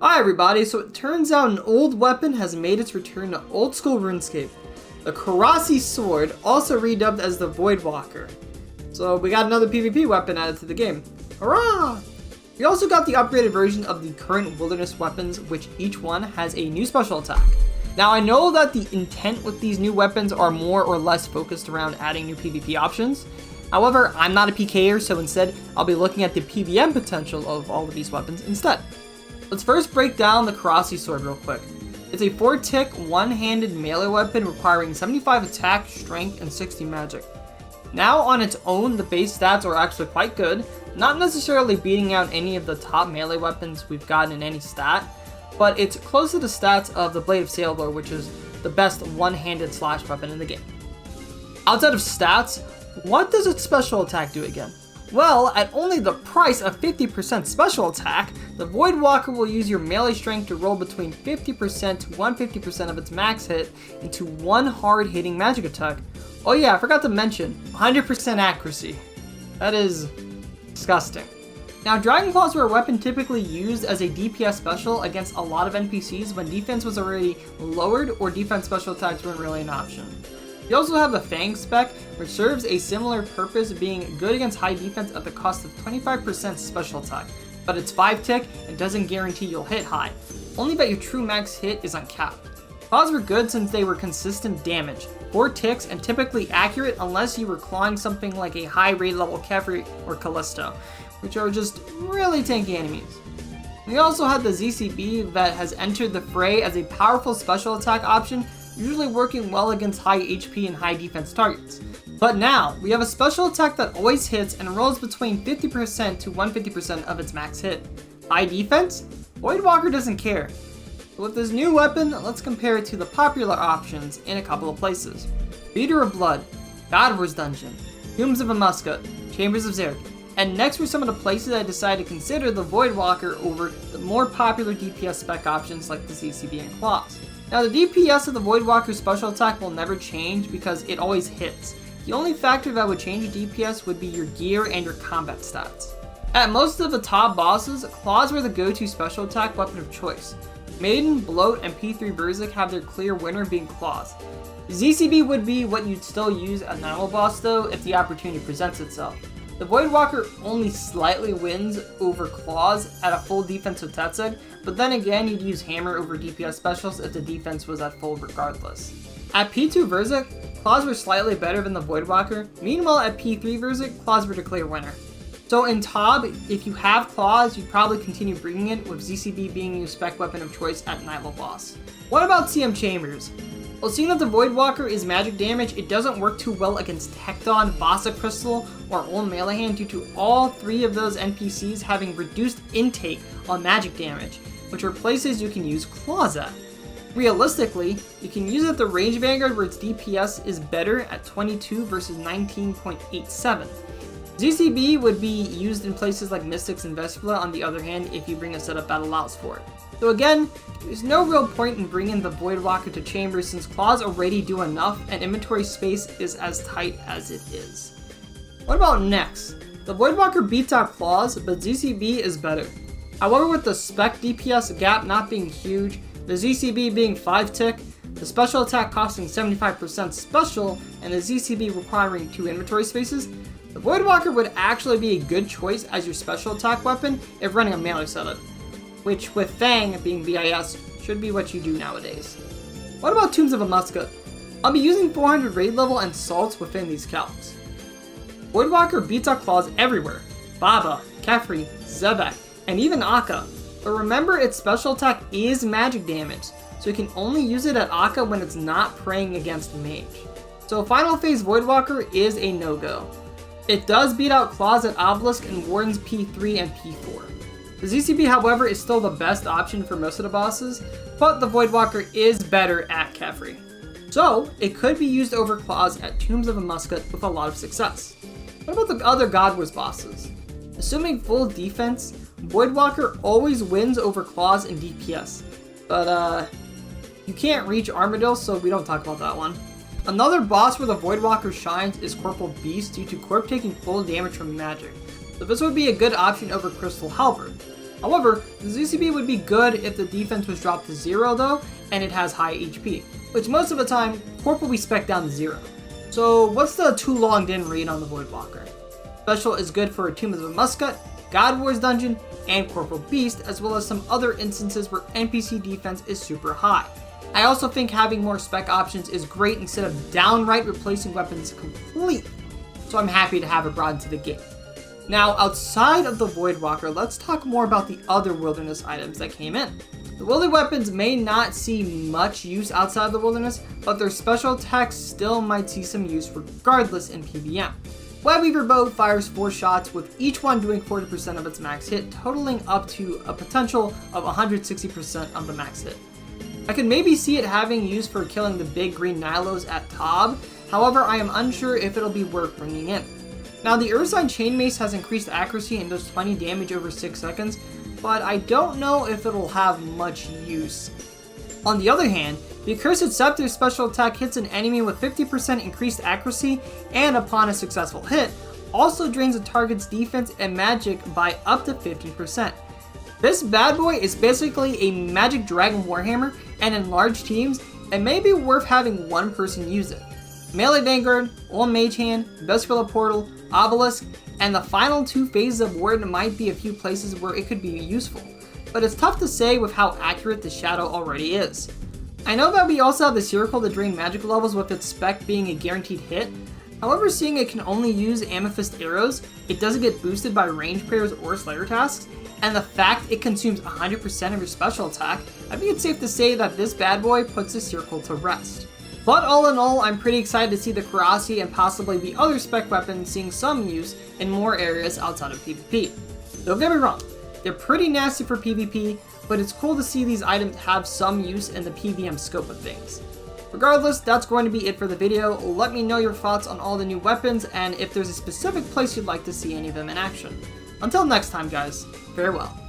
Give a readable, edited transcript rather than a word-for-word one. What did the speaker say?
Hi everybody, so it turns out an old weapon has made its return to old school RuneScape. The Accursed sword, also redubbed as the Voidwalker. So we got another PvP weapon added to the game. Hurrah! We also got the upgraded version of the current wilderness weapons, which each one has a new special attack. Now I know that the intent with these new weapons are more or less focused around adding new PvP options. However, I'm not a PKer, so instead I'll be looking at the PvM potential of all of these weapons instead. Let's first break down the Accursed sword real quick. It's a 4-tick, one-handed melee weapon requiring 75 attack, strength, and 60 magic. Now on its own, the base stats are actually quite good, not necessarily beating out any of the top melee weapons we've gotten in any stat, but it's close to the stats of the Blade of Sailor, which is the best one-handed slash weapon in the game. Outside of stats, what does its special attack do again? Well, at only the price of 50% special attack, the Voidwalker will use your melee strength to roll between 50% to 150% of its max hit into one hard-hitting magic attack. Oh yeah, I forgot to mention, 100% accuracy. That is disgusting. Now, Dragon Claws were a weapon typically used as a DPS special against a lot of NPCs when defense was already lowered or defense special attacks weren't really an option. You also have the Fang spec, which serves a similar purpose, being good against high defense at the cost of 25% special attack, but it's 5-tick and doesn't guarantee you'll hit high, only that your true max hit is uncapped. Claws were good since they were consistent damage, 4 ticks, and typically accurate unless you were clawing something like a high raid level Kefri or Callisto, which are just really tanky enemies. We also had the ZCB that has entered the fray as a powerful special attack option, usually working well against high HP and high defense targets. But now, we have a special attack that always hits and rolls between 50% to 150% of its max hit. High defense? Voidwalker doesn't care. But with this new weapon, let's compare it to the popular options in a couple of places. Beater of Blood, God Wars Dungeon, Tombs of a Musket, Chambers of Zaryte. And next were some of the places I decided to consider the Voidwalker over the more popular DPS spec options like the ZCB and Claws. Now, the DPS of the Voidwalker special attack will never change because it always hits. The only factor that would change your DPS would be your gear and your combat stats. At most of the top bosses, Claws were the go-to special attack weapon of choice. Maiden, Bloat, and P3 Berserk have their clear winner being Claws. ZCB would be what you'd still use at an animal boss though if the opportunity presents itself. The Voidwalker only slightly wins over Claws at a full defensive Tetsug, but then again you'd use Hammer over DPS specials if the defense was at full regardless. At P2 Berserk, Claws were slightly better than the Voidwalker, meanwhile at P3 Berserk, Claws were the clear winner. So in TOB, if you have Claws, you'd probably continue bringing it, with ZCB being your spec weapon of choice at Night Boss. What about CM Chambers? Well, seeing that the Voidwalker is magic damage, it doesn't work too well against Tecton, Vasa Crystal, or Old Melee Hand due to all three of those NPCs having reduced intake on magic damage, which are places you can use Claws at. Realistically, you can use it at the Range Vanguard where its DPS is better at 22 versus 19.87. ZCB would be used in places like Mystics and Vespula on the other hand if you bring a setup that allows for it. So again, there's no real point in bringing the Voidwalker to Chambers since Claws already do enough and inventory space is as tight as it is. What about next? The Voidwalker beats out Claws, but ZCB is better. However, with the spec DPS gap not being huge, the ZCB being 5-tick, the special attack costing 75% special, and the ZCB requiring 2 inventory spaces, the Voidwalker would actually be a good choice as your special attack weapon if running a melee setup, which with Fang being BIS should be what you do nowadays. What about Tombs of a Musket? I'll be using 400 raid level and salts within these calcs. Voidwalker beats out Claws everywhere, Baba, Kefri, Zebek, and even Akka, but remember its special attack is magic damage, so you can only use it at Akka when it's not praying against Mage. So Final Phase Voidwalker is a no-go. It does beat out Claws at Obelisk and Warden's P3 and P4. The ZCB, however, is still the best option for most of the bosses, but the Voidwalker is better at Kefri. So, it could be used over Claws at Tombs of a Musket with a lot of success. What about the other God Wars bosses? Assuming full defense, Voidwalker always wins over Claws in DPS, but you can't reach Armadillo, so we don't talk about that one. Another boss where the Voidwalker shines is Corporal Beast due to Corp taking full damage from magic, so this would be a good option over Crystal Halberd. However, the ZCB would be good if the defense was dropped to 0 though, and it has high HP, which most of the time, Corp will be spec'd down to 0. So what's the too long didn't read on the Voidwalker? Special is good for Tomb of the Musket, God Wars Dungeon, and Corporal Beast, as well as some other instances where NPC defense is super high. I also think having more spec options is great instead of downright replacing weapons completely, so I'm happy to have it brought into the game. Now, outside of the Voidwalker, let's talk more about the other Wilderness items that came in. The Wildy weapons may not see much use outside of the Wilderness, but their special attacks still might see some use regardless in PvM. Webweaver bow fires 4 shots, with each one doing 40% of its max hit, totaling up to a potential of 160% of the max hit. I could maybe see it having use for killing the big green Nilos at Tob, however I am unsure if it'll be worth bringing in. Now the Ursine Chainmace has increased accuracy and does 20 damage over 6 seconds, but I don't know if it'll have much use. On the other hand, the Accursed Sceptre special attack hits an enemy with 50% increased accuracy, and upon a successful hit, also drains a target's defense and magic by up to 50%. This bad boy is basically a magic dragon warhammer, and in large teams, it may be worth having one person use it. Melee Vanguard, Old Mage Hand, Vesperla Portal, Obelisk, and the final 2 phases of Warden might be a few places where it could be useful, but it's tough to say with how accurate the Shadow already is. I know that we also have the Circle to drain magic levels with its spec being a guaranteed hit, however seeing it can only use Amethyst arrows, it doesn't get boosted by range prayers or Slayer tasks, and the fact it consumes 100% of your special attack, I think it's safe to say that this bad boy puts the Circle to rest. But all in all, I'm pretty excited to see the Karasi and possibly the other spec weapons seeing some use in more areas outside of PvP. Don't get me wrong, they're pretty nasty for PvP, but it's cool to see these items have some use in the PvM scope of things. Regardless, that's going to be it for the video. Let me know your thoughts on all the new weapons and if there's a specific place you'd like to see any of them in action. Until next time guys, farewell.